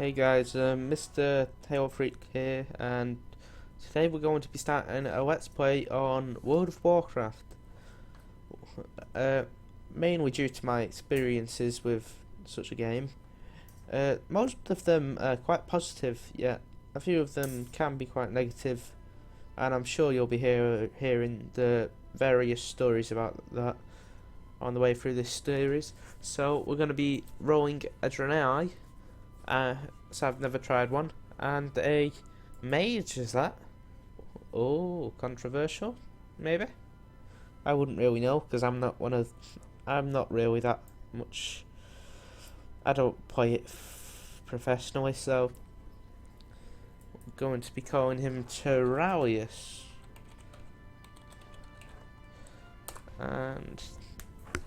Hey guys, Mr. Tail Freak here, and today we're going to be starting a Let's Play on World of Warcraft. Uh, Mainly due to my experiences with such a game. Most of them are quite positive, yet a few of them can be quite negative, and I'm sure you'll be hearing the various stories about that on the way through this series. So we're going to be rolling a Draenei. So I've never tried one, and a mage. Is that? Oh, controversial, maybe. I wouldn't really know because I'm not really that much. I don't play it professionally, so I'm going to be calling him Terralius, and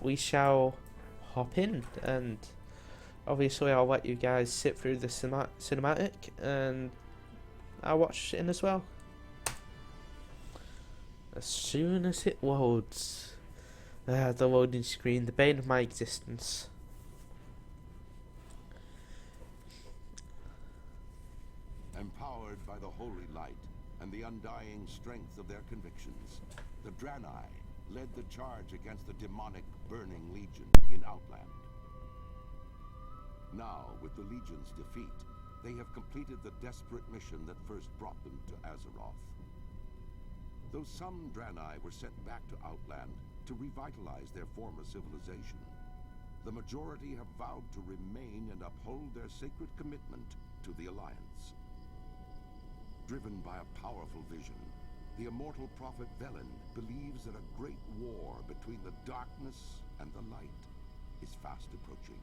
we shall hop in. And obviously, I'll let you guys sit through the cinematic, and I'll watch it in as well. As soon as it loads. The loading screen, the bane of my existence. Empowered by the holy light and the undying strength of their convictions, the Draenei led the charge against the demonic Burning Legion in Outland. Now, with the Legion's defeat, they have completed the desperate mission that first brought them to Azeroth. Though some Draenei were sent back to Outland to revitalize their former civilization, the majority have vowed to remain and uphold their sacred commitment to the Alliance. Driven by a powerful vision, the immortal prophet Velen believes that a great war between the darkness and the light is fast approaching,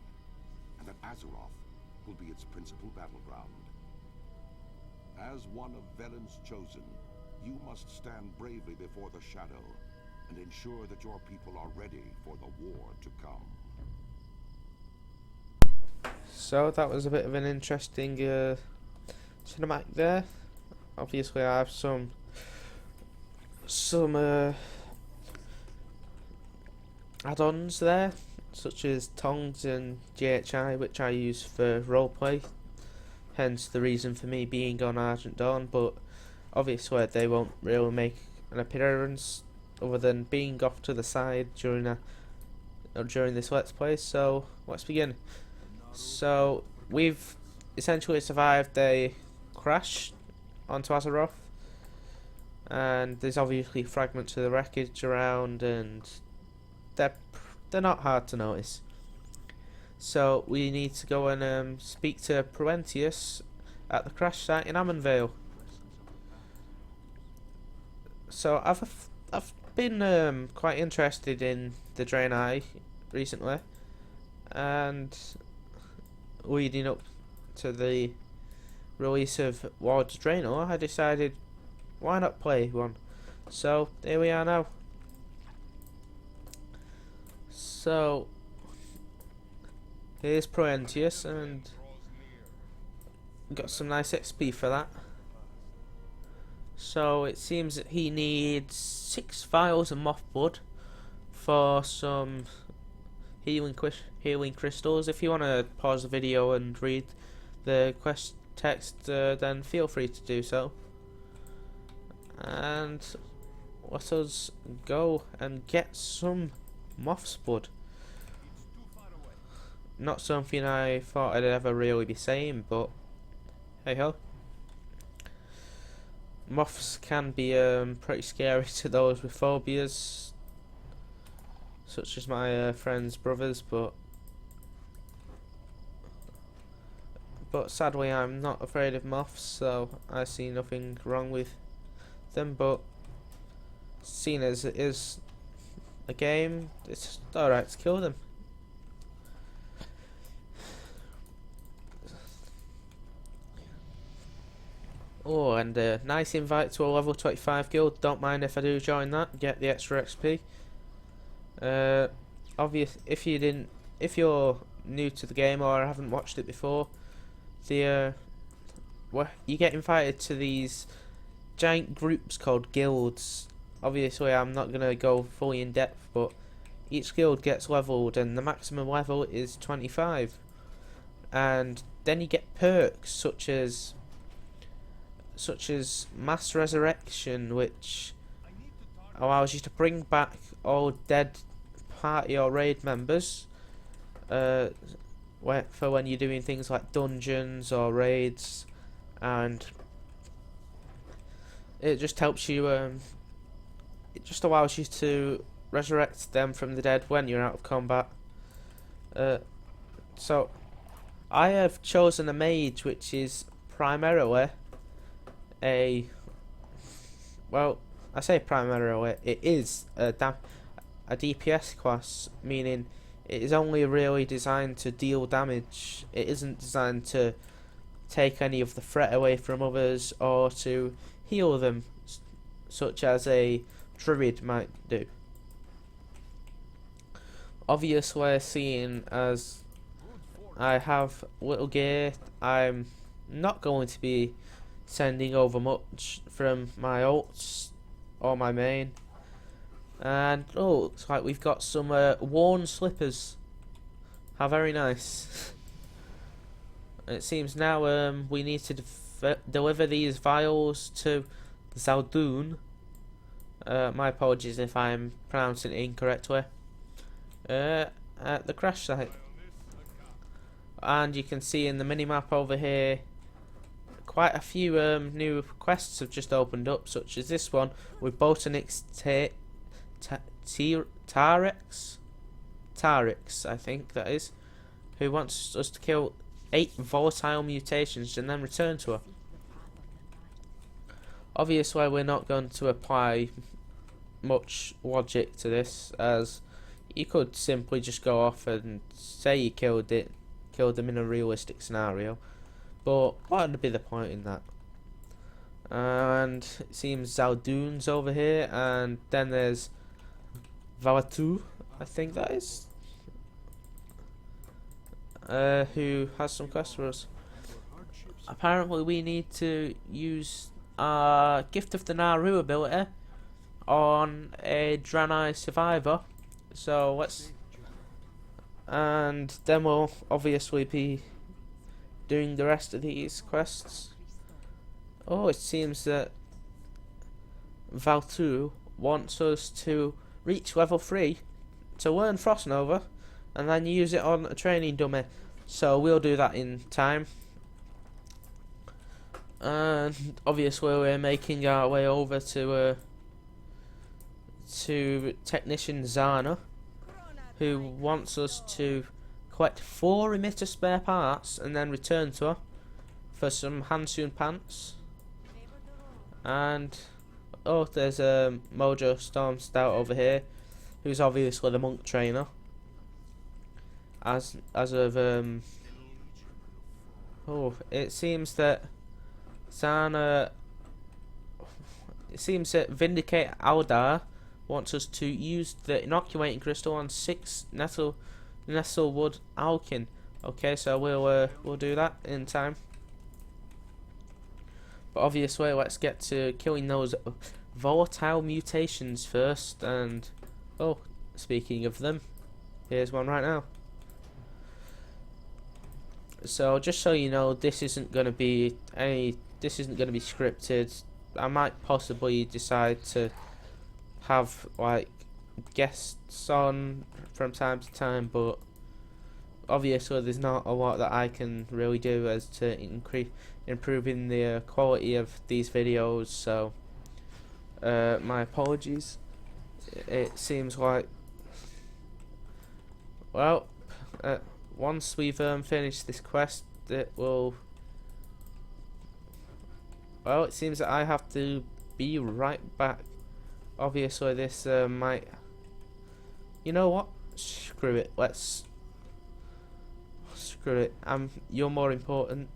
and that Azeroth will be its principal battleground. As one of Velen's chosen, you must stand bravely before the shadow and ensure that your people are ready for the war to come. So that was a bit of an interesting cinematic there. Obviously, I have some add-ons there, such as Tongs and GHI, which I use for roleplay, hence the reason for me being on Argent Dawn, but obviously they won't really make an appearance other than being off to the side during this Let's Play. So let's begin. So we've essentially survived a crash onto Azeroth, and there's obviously fragments of the wreckage around, and they're not hard to notice. So we need to go and speak to Proentius at the crash site in Ammonvale. So I've been quite interested in the Draenei recently, and leading up to the release of World of Draenor, I decided why not play one. So here we are now. So here's Proentius, and got some nice XP for that. So it seems that he needs 6 vials of moth blood for some healing crystals. If you want to pause the video and read the quest text, then feel free to do so. And let us go and get some moth's blood. Not something I thought I'd ever really be saying, but hey ho. Moths can be pretty scary to those with phobias, such as my friend's brothers, but sadly I'm not afraid of moths, so I see nothing wrong with them. But seeing as it is a game, it's alright to kill them. Oh, and a nice invite to a level 25 guild. Don't mind if I do join that. Get the extra XP. If you're new to the game or haven't watched it before, you get invited to these giant groups called guilds. Obviously, I'm not gonna go fully in depth, but each guild gets leveled, and the maximum level is 25. And then you get perks such as Mass Resurrection, which allows you to bring back all dead party or raid members for when you're doing things like dungeons or raids, and it just helps you. It just allows you to resurrect them from the dead when you're out of combat. So I have chosen a mage, which is primarily a, well, I say primarily, it is a DPS class, meaning it is only really designed to deal damage. It isn't designed to take any of the threat away from others or to heal them, such as a druid might do. Obviously, seeing as I have little gear, I'm not going to be sending over much from my ults or my main. And oh, looks like we've got some worn slippers. How very nice. It seems now we need to deliver these vials to Zaldun. My apologies if I'm pronouncing it incorrectly. At the crash site. And you can see in the minimap over here quite a few new quests have just opened up, such as this one with Botanix Tarix, I think that is, who wants us to kill 8 volatile mutations and then return to her. Obviously, we're not going to apply much logic to this, as you could simply just go off and say you killed them in a realistic scenario, but what would be the point in that? And it seems Zaldun's over here, and then there's Valatu, I think that is, who has some quests for us. Apparently we need to use our Gift of the Naru ability on a Draenei survivor, so let's, and then we'll obviously be doing the rest of these quests. Oh, it seems that Valtu wants us to reach level 3 to learn Frost Nova and then use it on a training dummy, so we'll do that in time. And obviously we're making our way over to Technician Zana, who wants us to collect 4 emitter spare parts and then return to her for some Hansoon pants. And oh, there's a Mojo Storm Stout over here, who's obviously the monk trainer. As of oh, it seems that Vindicate Aldar wants us to use the inoculating crystal on 6 Nestlewood Alkin. Okay, so we'll do that in time. But obviously, let's get to killing those volatile mutations first. And oh, speaking of them, here's one right now. So just so you know, this isn't going to be scripted. I might possibly decide to have like guests on from time to time, but obviously there's not a lot that I can really do as to improving the quality of these videos, so my apologies. It seems like, well, once we've finished this quest, it will, well, it seems that I have to be right back. Obviously this might, you know what, screw it, screw it, you're more important,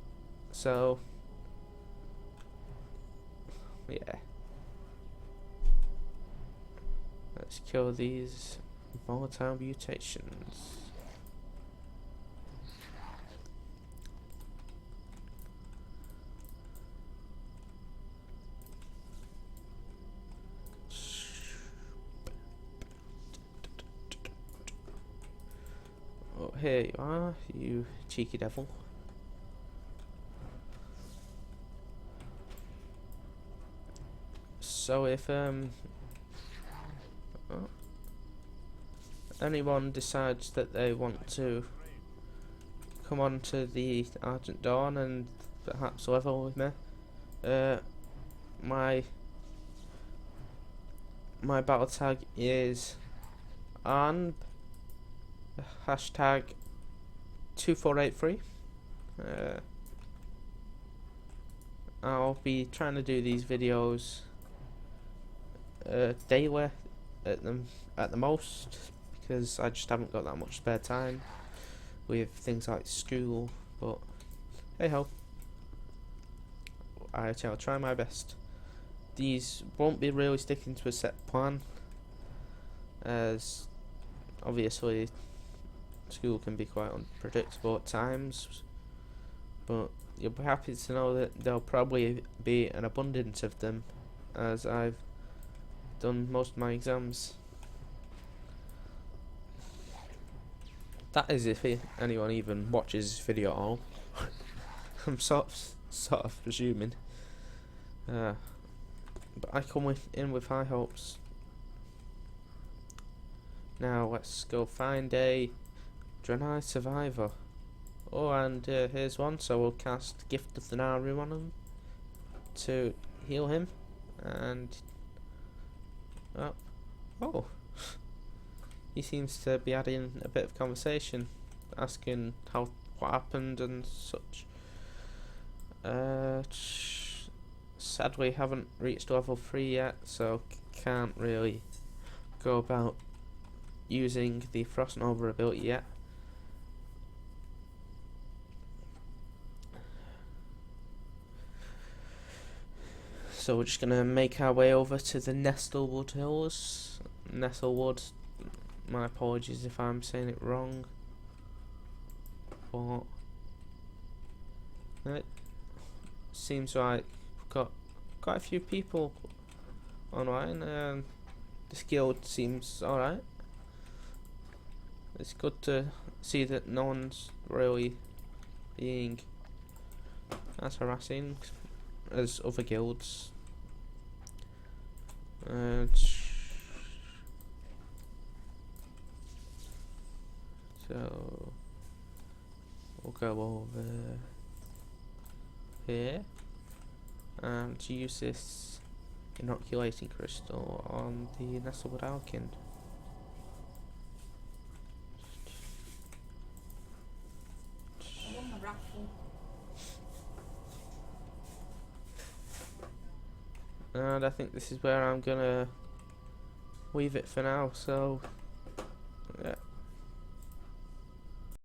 so yeah, let's kill these volatile mutations. Oh, here you are, you cheeky devil. So if anyone decides that they want to come on to the Argent Dawn and perhaps level with me, my battle tag is on hashtag 2483. I'll be trying to do these videos daily at the most, because I just haven't got that much spare time with things like school, but hey ho, I'll try my best. These won't be really sticking to a set plan, as obviously school can be quite unpredictable at times, but you'll be happy to know that there'll probably be an abundance of them, as I've done most of my exams. That is if anyone even watches this video at all. I'm sort of presuming. But I come in with high hopes. Now let's go find a Draenei survivor. Oh, and here's one, so we'll cast Gift of the Naru on him to heal him, and oh, he seems to be adding a bit of conversation, asking what happened and such. Sadly haven't reached level 3 yet, so can't really go about using the Frost Nova ability yet. So we're just gonna make our way over to the Nestlewood Hills. Nestlewood, my apologies if I'm saying it wrong, but it seems like we've got quite a few people online. This guild seems alright. It's good to see that no one's really being as harassing as other guilds. So we'll go over here and use this inoculating crystal on the Nestlewood Alkin. And I think this is where I'm gonna leave it for now, so yeah.